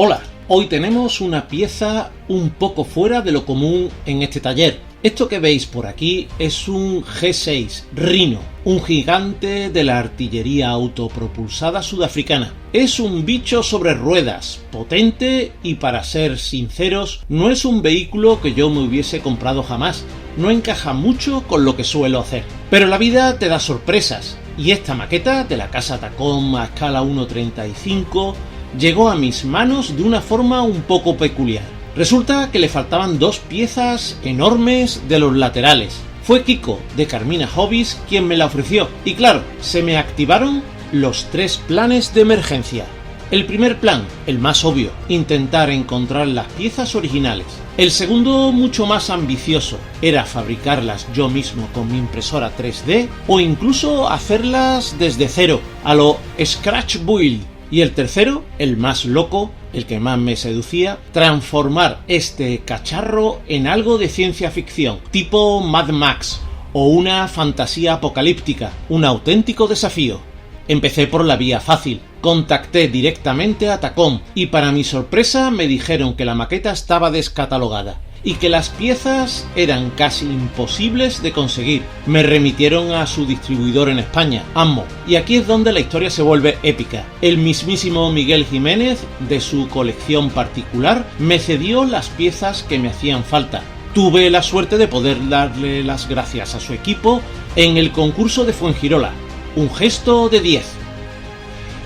Hola, hoy tenemos una pieza un poco fuera de lo común en este taller. Esto que veis por aquí es un G6 Rhino, un gigante de la artillería autopropulsada sudafricana. Es un bicho sobre ruedas, potente y, para ser sinceros, no es un vehículo que yo me hubiese comprado jamás. No encaja mucho con lo que suelo hacer. Pero la vida te da sorpresas, y esta maqueta de la casa Takom a escala 1.35 llegó a mis manos de una forma un poco peculiar. Resulta que le faltaban dos piezas enormes de los laterales. Fue Kiko de Carmina Hobbies quien me la ofreció, y claro, se me activaron los tres planes de emergencia. El primer plan, el más obvio, intentar encontrar las piezas originales. El segundo, mucho más ambicioso, era fabricarlas yo mismo con mi impresora 3D o incluso hacerlas desde cero, a lo Scratch Build. Y el tercero, el más loco, el que más me seducía, transformar este cacharro en algo de ciencia ficción, tipo Mad Max o una fantasía apocalíptica, un auténtico desafío. Empecé por la vía fácil, contacté directamente a Takom y para mi sorpresa me dijeron que la maqueta estaba descatalogada y que las piezas eran casi imposibles de conseguir. Me remitieron a su distribuidor en España, Ammo, y aquí es donde la historia se vuelve épica. El mismísimo Miguel Jiménez, de su colección particular, me cedió las piezas que me hacían falta. Tuve la suerte de poder darle las gracias a su equipo en el concurso de Fuengirola, un gesto de 10.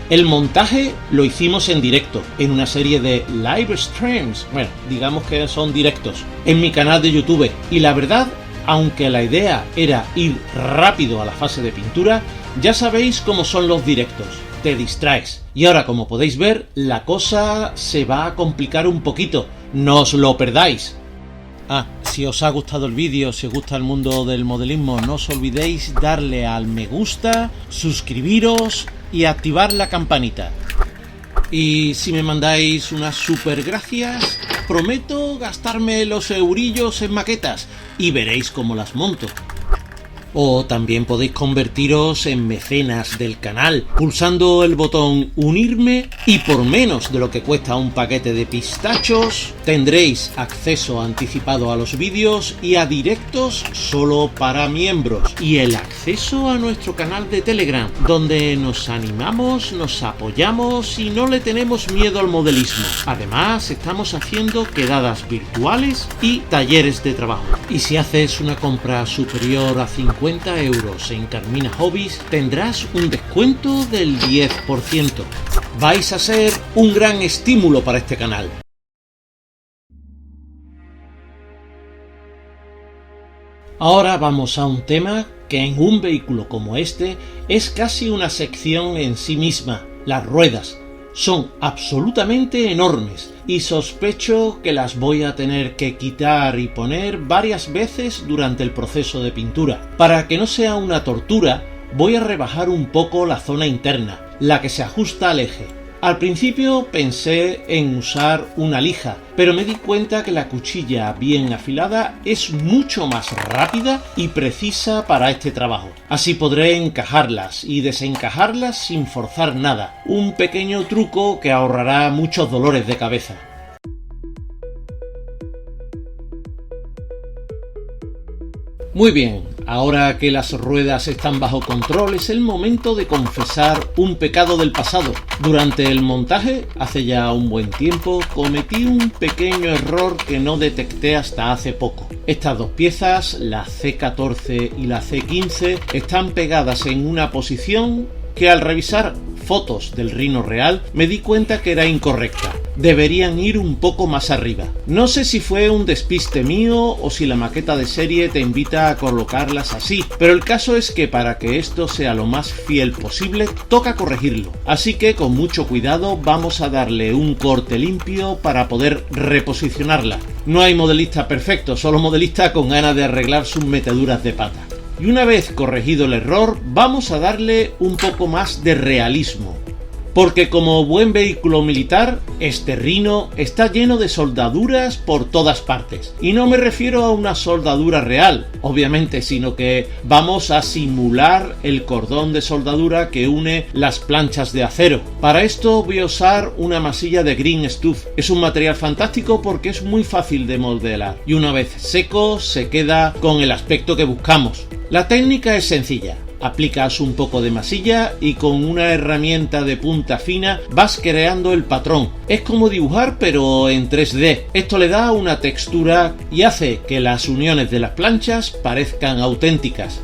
El montaje lo hicimos en directo, en una serie de live streams, bueno, digamos que son directos, en mi canal de YouTube, y la verdad, aunque la idea era ir rápido a la fase de pintura, ya sabéis cómo son los directos, te distraes. Y ahora, como podéis ver, la cosa se va a complicar un poquito, no os lo perdáis. Si os ha gustado el vídeo, si os gusta el mundo del modelismo, no os olvidéis darle al me gusta, suscribiros y activar la campanita. Y si me mandáis unas super gracias, prometo gastarme los eurillos en maquetas y veréis cómo las monto. O también podéis convertiros en mecenas del canal pulsando el botón unirme, y por menos de lo que cuesta un paquete de pistachos tendréis acceso anticipado a los vídeos y a directos solo para miembros, y el acceso a nuestro canal de Telegram, donde nos animamos, nos apoyamos y no le tenemos miedo al modelismo. Además, estamos haciendo quedadas virtuales y talleres de trabajo. Y si haces una compra superior a 50 euros en Carmina Hobbies, tendrás un descuento del 10%. Vais a ser un gran estímulo para este canal. Ahora vamos a un tema que en un vehículo como este es casi una sección en sí misma: las ruedas. Son absolutamente enormes y sospecho que las voy a tener que quitar y poner varias veces durante el proceso de pintura. Para que no sea una tortura, voy a rebajar un poco la zona interna, la que se ajusta al eje. Al principio pensé en usar una lija, pero me di cuenta que la cuchilla bien afilada es mucho más rápida y precisa para este trabajo. Así podré encajarlas y desencajarlas sin forzar nada, un pequeño truco que ahorrará muchos dolores de cabeza. Muy bien, ahora que las ruedas están bajo control, es el momento de confesar un pecado del pasado. Durante el montaje, hace ya un buen tiempo, cometí un pequeño error que no detecté hasta hace poco. Estas dos piezas, la C14 y la C15, están pegadas en una posición que al revisar fotos del Rhino real me di cuenta que era incorrecta. Deberían ir un poco más arriba. No sé si fue un despiste mío o si la maqueta de serie te invita a colocarlas así, pero el caso es que para que esto sea lo más fiel posible toca corregirlo. Así que con mucho cuidado vamos a darle un corte limpio para poder reposicionarla. No hay modelista perfecto, solo modelista con ganas de arreglar sus meteduras de pata. Y una vez corregido el error, vamos a darle un poco más de realismo. porque como buen vehículo militar, este Rhino está lleno de soldaduras por todas partes. Y no me refiero a una soldadura real, obviamente, sino que vamos a simular el cordón de soldadura que une las planchas de acero. Para esto voy a usar una masilla de Green Stuff. Es un material fantástico porque es muy fácil de modelar y una vez seco se queda con el aspecto que buscamos. La técnica es sencilla. Aplicas un poco de masilla y con una herramienta de punta fina vas creando el patrón. Es como dibujar pero en 3D. Esto le da una textura y hace que las uniones de las planchas parezcan auténticas.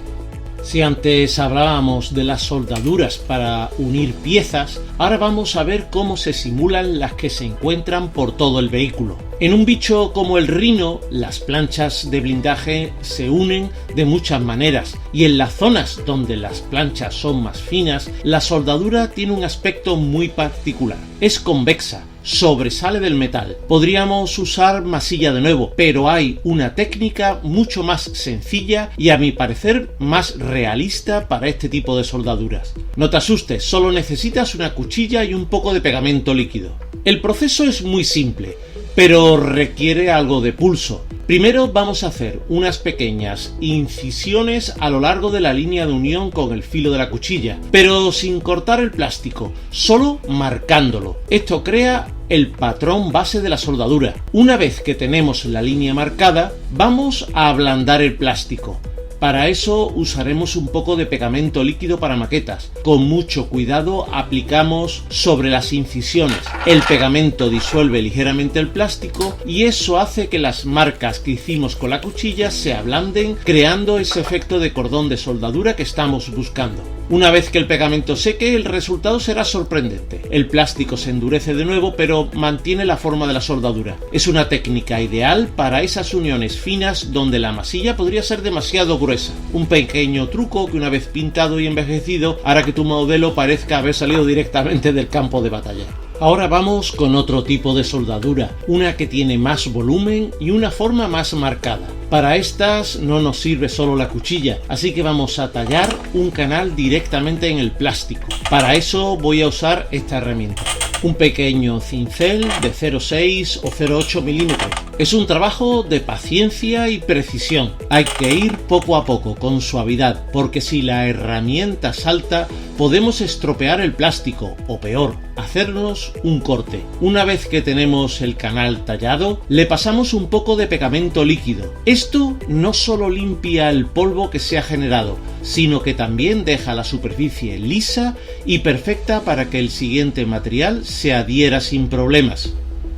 Si antes hablábamos de las soldaduras para unir piezas, ahora vamos a ver cómo se simulan las que se encuentran por todo el vehículo. En un bicho como el Rhino, las planchas de blindaje se unen de muchas maneras y en las zonas donde las planchas son más finas, la soldadura tiene un aspecto muy particular. Es convexa, sobresale del metal. Podríamos usar masilla de nuevo, pero hay una técnica mucho más sencilla y a mi parecer más realista para este tipo de soldaduras. No te asustes, solo necesitas una cuchilla y un poco de pegamento líquido. El proceso es muy simple, pero requiere algo de pulso. Primero vamos a hacer unas pequeñas incisiones a lo largo de la línea de unión con el filo de la cuchilla, pero sin cortar el plástico, solo marcándolo. Esto crea el patrón base de la soldadura. Una vez que tenemos la línea marcada, vamos a ablandar el plástico. Para eso usaremos un poco de pegamento líquido para maquetas. Con mucho cuidado aplicamos sobre las incisiones. El pegamento disuelve ligeramente el plástico y eso hace que las marcas que hicimos con la cuchilla se ablanden, creando ese efecto de cordón de soldadura que estamos buscando. Una vez que el pegamento seque, el resultado será sorprendente. El plástico se endurece de nuevo, pero mantiene la forma de la soldadura. Es una técnica ideal para esas uniones finas donde la masilla podría ser demasiado gruesa. Un pequeño truco que una vez pintado y envejecido hará que tu modelo parezca haber salido directamente del campo de batalla. Ahora vamos con otro tipo de soldadura, una que tiene más volumen y una forma más marcada. Para estas no nos sirve solo la cuchilla, así que vamos a tallar un canal directamente en el plástico. Para eso voy a usar esta herramienta. Un pequeño cincel de 0,6 o 0,8 milímetros. Es un trabajo de paciencia y precisión. Hay que ir poco a poco, con suavidad, porque si la herramienta salta, podemos estropear el plástico, o peor, hacernos un corte. Una vez que tenemos el canal tallado, le pasamos un poco de pegamento líquido. Esto no solo limpia el polvo que se ha generado, sino que también deja la superficie lisa y perfecta para que el siguiente material se adhiera sin problemas.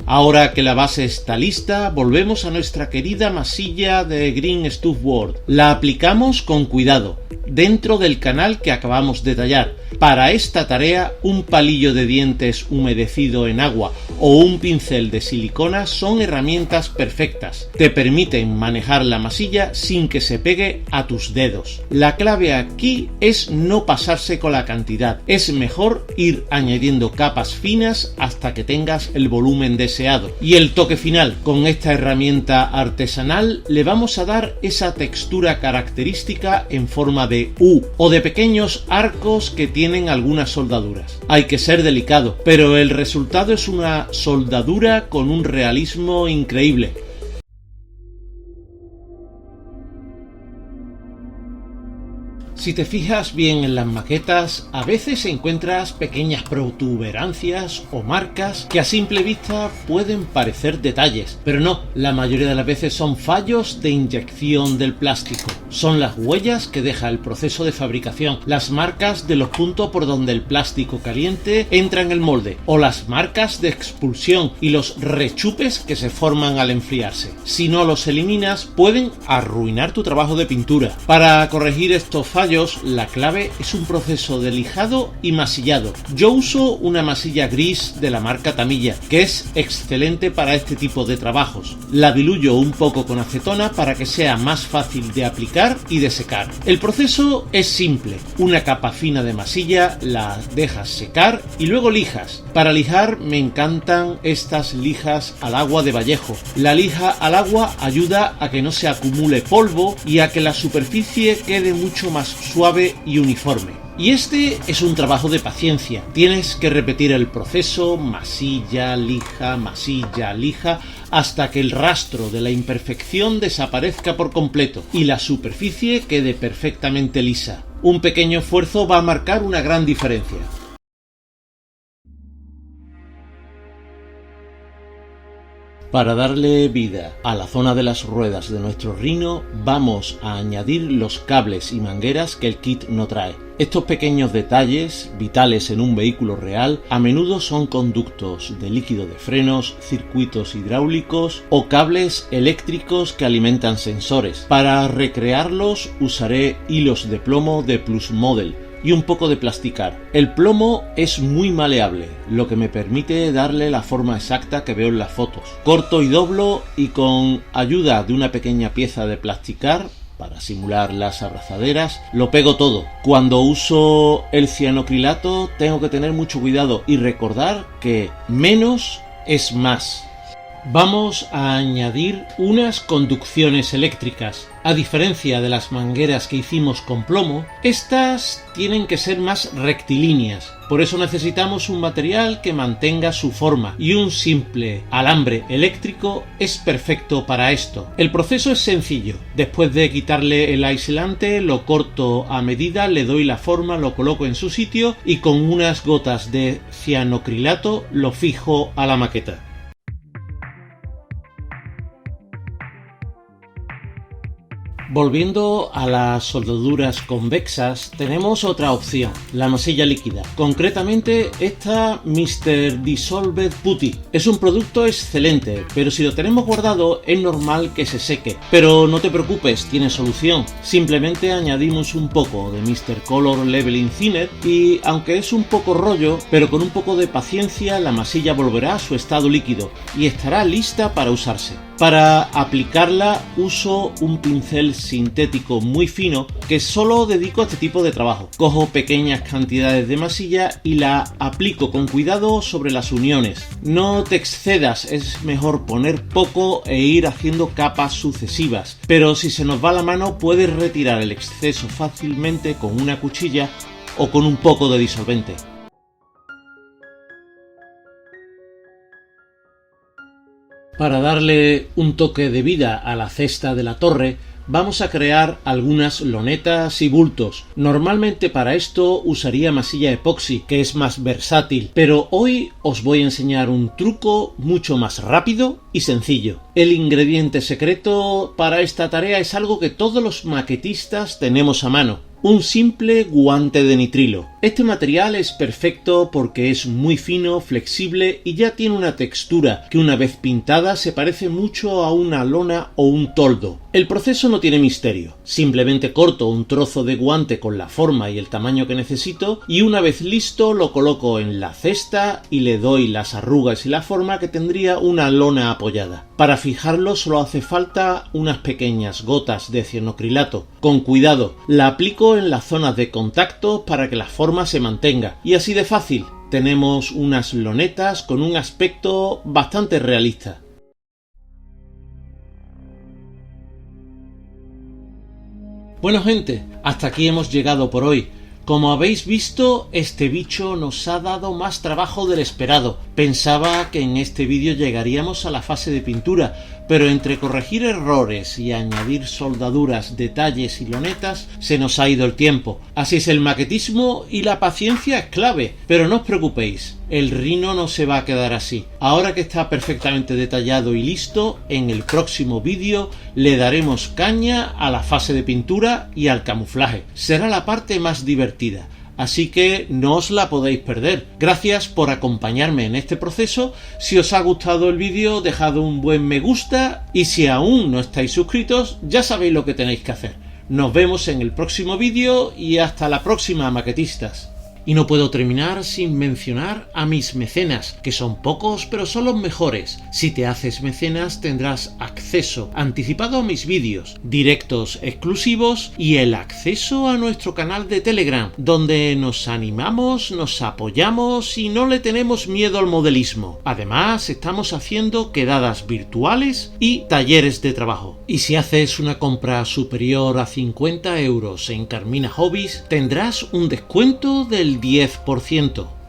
Ahora que la base está lista, volvemos a nuestra querida masilla de Green Stuff World. La aplicamos con cuidado, dentro del canal que acabamos de tallar. Para esta tarea, un palillo de dientes humedecido en agua o un pincel de silicona son herramientas perfectas. Te permiten manejar la masilla sin que se pegue a tus dedos. La clave aquí es no pasarse con la cantidad. Es mejor ir añadiendo capas finas hasta que tengas el volumen deseado. Y el toque final, con esta herramienta artesanal le vamos a dar esa textura característica en forma de U o de pequeños arcos que tienen algunas soldaduras. Hay que ser delicado, pero el resultado es una soldadura con un realismo increíble. Si te fijas bien en las maquetas, a veces encuentras pequeñas protuberancias o marcas que a simple vista pueden parecer detalles, pero no, la mayoría de las veces son fallos de inyección del plástico. Son las huellas que deja el proceso de fabricación, las marcas de los puntos por donde el plástico caliente entra en el molde, o las marcas de expulsión y los rechupes que se forman al enfriarse. Si no los eliminas, pueden arruinar tu trabajo de pintura. Para corregir estos fallos, la clave es un proceso de lijado y masillado. Yo uso una masilla gris de la marca Tamiya, que es excelente para este tipo de trabajos. La diluyo un poco con acetona para que sea más fácil de aplicar y de secar. El proceso es simple. Una capa fina de masilla, la dejas secar y luego lijas. Para lijar me encantan estas lijas al agua de Vallejo. La lija al agua ayuda a que no se acumule polvo y a que la superficie quede mucho más suave y uniforme. Y este es un trabajo de paciencia. Tienes que repetir el proceso masilla, lija, hasta que el rastro de la imperfección desaparezca por completo y la superficie quede perfectamente lisa. Un pequeño esfuerzo va a marcar una gran diferencia. Para darle vida a la zona de las ruedas de nuestro Rhino, vamos a añadir los cables y mangueras que el kit no trae. Estos pequeños detalles, vitales en un vehículo real, a menudo son conductos de líquido de frenos, circuitos hidráulicos o cables eléctricos que alimentan sensores. Para recrearlos usaré hilos de plomo de Plus Model y un poco de plasticar. El plomo es muy maleable, lo que me permite darle la forma exacta que veo en las fotos. Corto y doblo y con ayuda de una pequeña pieza de plasticar, para simular las abrazaderas, lo pego todo. Cuando uso el cianocrilato tengo que tener mucho cuidado y recordar que menos es más. Vamos a añadir unas conducciones eléctricas. A diferencia de las mangueras que hicimos con plomo, estas tienen que ser más rectilíneas. Por eso necesitamos un material que mantenga su forma y un simple alambre eléctrico es perfecto para esto. El proceso es sencillo. Después de quitarle el aislante, lo corto a medida, le doy la forma, lo coloco en su sitio y con unas gotas de cianocrilato lo fijo a la maqueta. Volviendo a las soldaduras convexas, tenemos otra opción, la masilla líquida. Concretamente, esta Mr. Dissolved Putty. Es un producto excelente, pero si lo tenemos guardado es normal que se seque. Pero no te preocupes, tiene solución. Simplemente añadimos un poco de Mr. Color Leveling Thinner y, aunque es un poco rollo, pero con un poco de paciencia, la masilla volverá a su estado líquido y estará lista para usarse. Para aplicarla uso un pincel sintético muy fino que solo dedico a este tipo de trabajo. Cojo pequeñas cantidades de masilla y la aplico con cuidado sobre las uniones. No te excedas, es mejor poner poco e ir haciendo capas sucesivas, pero si se nos va la mano puedes retirar el exceso fácilmente con una cuchilla o con un poco de disolvente. Para darle un toque de vida a la cesta de la torre, vamos a crear algunas lonetas y bultos. Normalmente para esto usaría masilla epoxi, que es más versátil, pero hoy os voy a enseñar un truco mucho más rápido y sencillo. El ingrediente secreto para esta tarea es algo que todos los maquetistas tenemos a mano: un simple guante de nitrilo. Este material es perfecto porque es muy fino, flexible y ya tiene una textura que una vez pintada se parece mucho a una lona o un toldo. El proceso no tiene misterio, simplemente corto un trozo de guante con la forma y el tamaño que necesito y una vez listo lo coloco en la cesta y le doy las arrugas y la forma que tendría una lona apoyada. Para fijarlo solo hace falta unas pequeñas gotas de cianocrilato. Con cuidado, la aplico en las zonas de contacto para que la forma se mantenga. Y así de fácil, tenemos unas lonetas con un aspecto bastante realista. Bueno gente, hasta aquí hemos llegado por hoy. Como habéis visto, este bicho nos ha dado más trabajo del esperado. Pensaba que en este vídeo llegaríamos a la fase de pintura, pero entre corregir errores y añadir soldaduras, detalles y lonetas, se nos ha ido el tiempo. Así es el maquetismo y la paciencia es clave, pero no os preocupéis, el Rhino no se va a quedar así. Ahora que está perfectamente detallado y listo, en el próximo vídeo le daremos caña a la fase de pintura y al camuflaje. Será la parte más divertida. Así que no os la podéis perder. Gracias por acompañarme en este proceso. Si os ha gustado el vídeo, dejad un buen me gusta y si aún no estáis suscritos, ya sabéis lo que tenéis que hacer. Nos vemos en el próximo vídeo y hasta la próxima, maquetistas. Y no puedo terminar sin mencionar a mis mecenas, que son pocos pero son los mejores. Si te haces mecenas tendrás acceso anticipado a mis vídeos, directos exclusivos y el acceso a nuestro canal de Telegram, donde nos animamos, nos apoyamos y no le tenemos miedo al modelismo. Además, estamos haciendo quedadas virtuales y talleres de trabajo. Y si haces una compra superior a 50 euros en Carmina Hobbies, tendrás un descuento del 10%.